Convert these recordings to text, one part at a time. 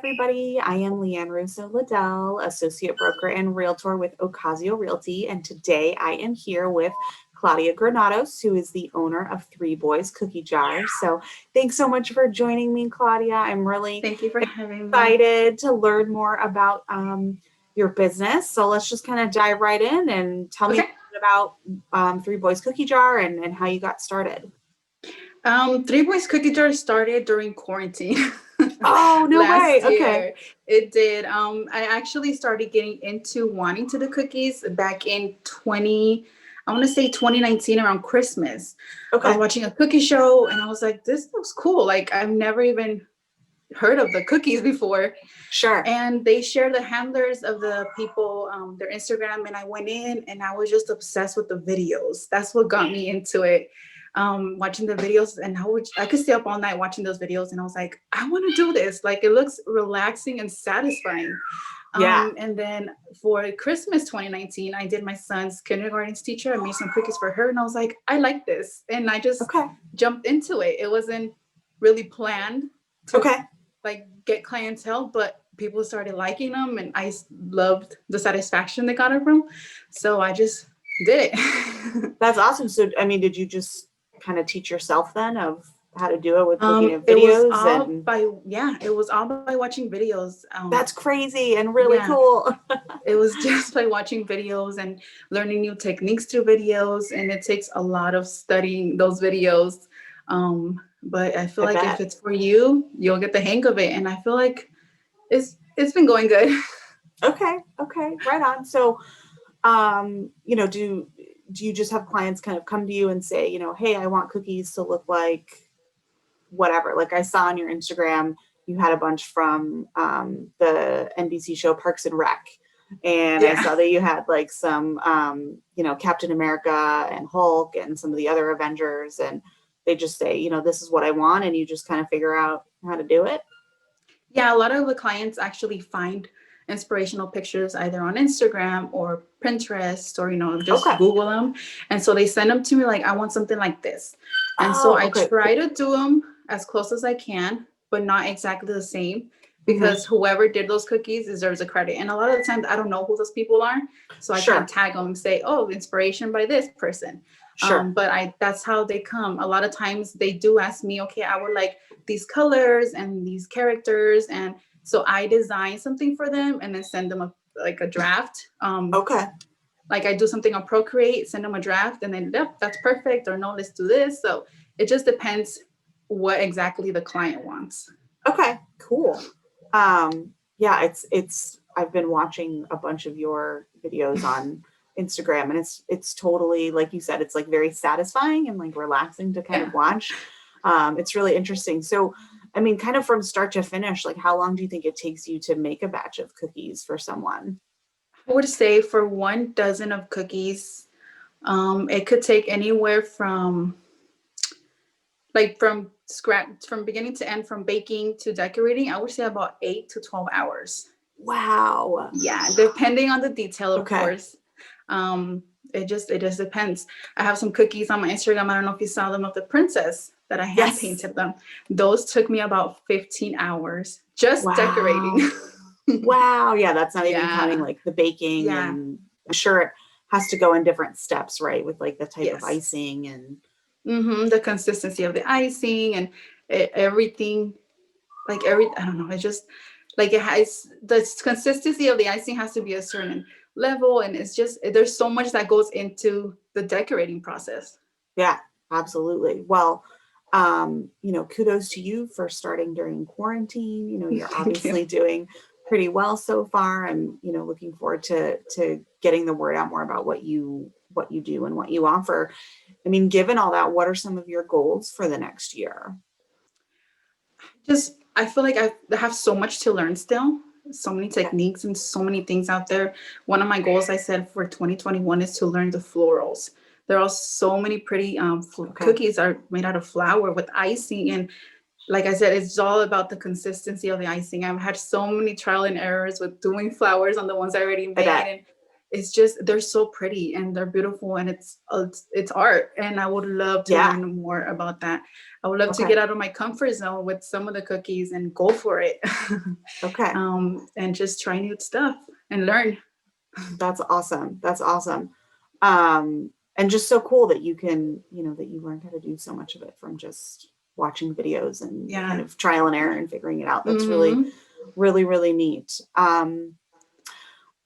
everybody. I am Leanne Russo Liddell, Associate Broker and Realtor with Ocasio Realty. And today I am here with Claudia Granados, who is the owner of Three Boys Cookie Jar. So thanks so much for joining me, Claudia. I'm really Thank you for having me. excited to learn more about your business. So let's just kind of dive right in and tell me Okay. about Three Boys Cookie Jar and how you got started. Three Boys Cookie Jar started during quarantine Oh, no way. last Okay. year. It did. I actually started getting into wanting to do cookies back in I want to say 2019 around Christmas. I was Okay. watching a cookie show and I was like, this looks cool. Like I've never even heard of the cookies before. Sure. And they share the handlers of the people, their Instagram, and I went in and I was just obsessed with the videos. That's what got me into it. Watching the videos, and I could stay up all night watching those videos, and I was like, I want to do this. Like it looks relaxing and satisfying. Yeah. And then for Christmas 2019, I did my son's kindergarten's teacher. I made some cookies for her, and I was like, I like this, and I just Okay. jumped into it. It wasn't really planned to Okay. like get clientele, but people started liking them, and I loved the satisfaction they got from. So I just did it. That's awesome. So, I mean, did you just kind of teach yourself then of how to do it with looking at It was videos? all And by it was all by watching videos. that's crazy and really Yeah, cool. it was just by watching videos and learning new techniques through videos, and it takes a lot of studying those videos. But I feel I like if bet. it's for you, you'll get the hang of it, and I feel like it's been going good. Okay. Okay. Right on. So, do you just have clients kind of come to you and say, hey, I want cookies to look like whatever? Like I saw on your Instagram, you had a bunch from the NBC show Parks and Rec. And I Yeah. saw that you had like some, Captain America and Hulk and some of the other Avengers. And they just say, this is what I want. And you just kind of figure out how to do it. Yeah, a lot of the clients actually find inspirational pictures either on Instagram or Pinterest or, just Okay. Google them. And so they send them to me like, I want something like this. And so Oh, I okay. try to do them as close as I can, but not exactly the same Mm-hmm. because whoever did those cookies deserves a credit. And a lot of the times I don't know who those people are. So I can't Sure. tag them and say, oh, inspiration by this person. Sure. But that's how they come. A lot of times they do ask me, okay, I would like these colors and these characters, and so I design something for them and then send them a draft. Okay. Like I do something on Procreate, send them a draft, and then yep, that's perfect, or no, let's do this. So it just depends what exactly the client wants. Okay. Cool. Yeah, it's I've been watching a bunch of your videos on Instagram, and it's totally like you said, it's like very satisfying and like relaxing to kind Yeah, of watch. It's really interesting. So, I mean, kind of from start to finish, like how long do you think it takes you to make a batch of cookies for someone? I would say for 1 dozen of cookies, it could take anywhere from from scratch, from beginning to end, from baking to decorating. I would say about 8 to 12 hours. Wow. Yeah, depending on the detail, of Okay. course. It just depends. I have some cookies on my Instagram. I don't know if you saw them, of the princess that I hand Yes. painted them. Those took me about 15 hours just decorating. Wow. Wow. Yeah, that's not even counting Yeah. like the baking, Yeah. and I'm sure it has to go in different steps, right? With like the type of Yes. icing and The consistency of the icing and everything. I don't know. It just like it has the consistency of the icing has to be a certain level, and it's just there's so much that goes into the decorating process. yeah, absolutely. Well, kudos to you for starting during quarantine. You're Thank you. obviously doing pretty well so far. I'm, looking forward to getting the word out more about what you do and what you offer. I mean, given all that, what are some of your goals for the next year? Just I feel like I have so much to learn still, so many Okay. techniques and so many things out there. One of my goals I said for 2021 is to learn the florals. There are so many pretty Okay. cookies are made out of flour with icing, and like I said, it's all about the consistency of the icing. I've had so many trial and errors with doing flowers on the ones I already I made, bet. and it's just they're so pretty and they're beautiful, and it's art, and I would love to Yeah. learn more about that. I would love to Okay. get out of my comfort zone with some of the cookies and go for it. Okay. And just try new stuff and learn. That's awesome. That's awesome. And just so cool that you can, that you learned how to do so much of it from just watching videos and kind Yeah. of trial and error and figuring it out. That's really, Hmm. really, really neat.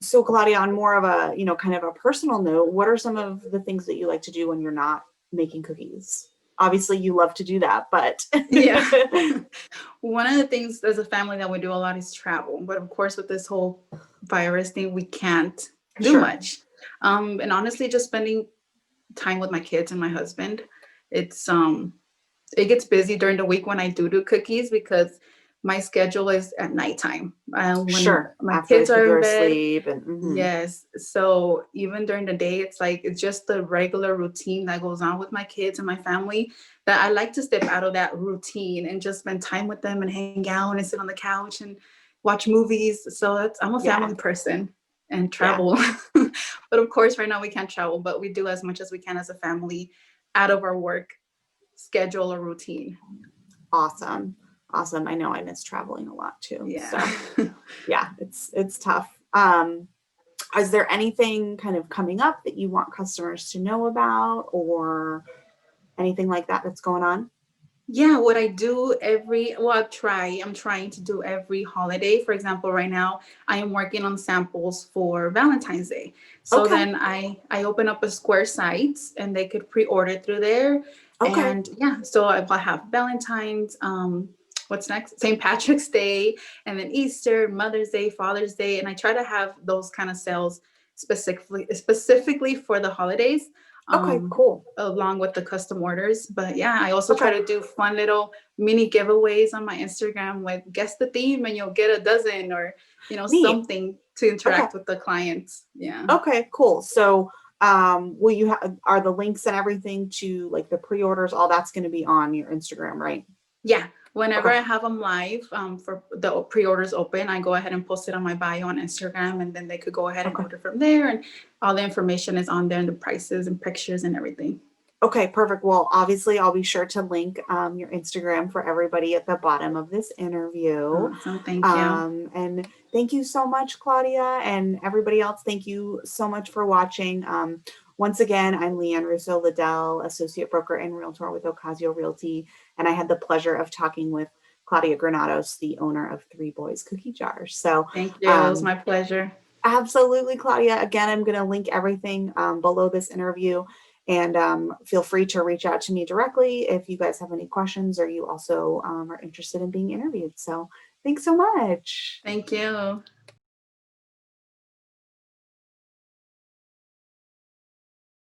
So Claudia, on more of a, kind of a personal note, what are some of the things that you like to do when you're not making cookies? Obviously you love to do that, but Yeah. One of the things as a family that we do a lot is travel, but of course with this whole virus thing, we can't do sure. much. And honestly, just spending time with my kids and my husband. It's it gets busy during the week when I do cookies because my schedule is at nighttime. When Sure. my After the kids kids are are in bed, asleep and yes. So even during the day, it's like it's just the regular routine that goes on with my kids and my family that I like to step out of that routine and just spend time with them and hang out and sit on the couch and watch movies. So I'm a yeah. family person and Yeah. travel. But of course, right now we can't travel, but we do as much as we can as a family out of our work schedule or routine. Awesome. Awesome. I know I miss traveling a lot too. Yeah. So yeah, it's tough. Is there anything kind of coming up that you want customers to know about or anything like that that's going on? Yeah, what I do I'm trying to do every holiday. For example, right now I am working on samples for Valentine's Day. So Okay. then I open up a Square site and they could pre-order through there. Okay. And yeah, so I will have Valentine's, what's next? St. Patrick's Day, and then Easter, Mother's Day, Father's Day. And I try to have those kind of sales specifically for the holidays. Okay. Um, Cool. Along with the custom orders. But yeah, I also try Okay. to do fun little mini giveaways on my Instagram with guess the theme and you'll get a dozen or, Neat. something to Okay. interact with the clients. Yeah. Okay. Cool. So, will you are the links and everything to like the pre-orders, all that's going to be on your Instagram, right? Yeah. Whenever Okay. I have them live for the pre-orders open, I go ahead and post it on my bio on Instagram, and then they could go ahead and Okay. order from there. And all the information is on there, and the prices and pictures and everything. Okay, perfect. Well, obviously, I'll be sure to link your Instagram for everybody at the bottom of this interview. Awesome. Thank you. And thank you so much, Claudia, and everybody else. Thank you so much for watching. Once again, I'm Leanne Russo Liddell, Associate Broker and Realtor with Ocasio Realty, and I had the pleasure of talking with Claudia Granados, the owner of Three Boys Cookie Jars. So, Thank you. It was my pleasure. absolutely, Claudia. Again, I'm going to link everything below this interview. And feel free to reach out to me directly if you guys have any questions or you also are interested in being interviewed. So thanks so much. Thank you.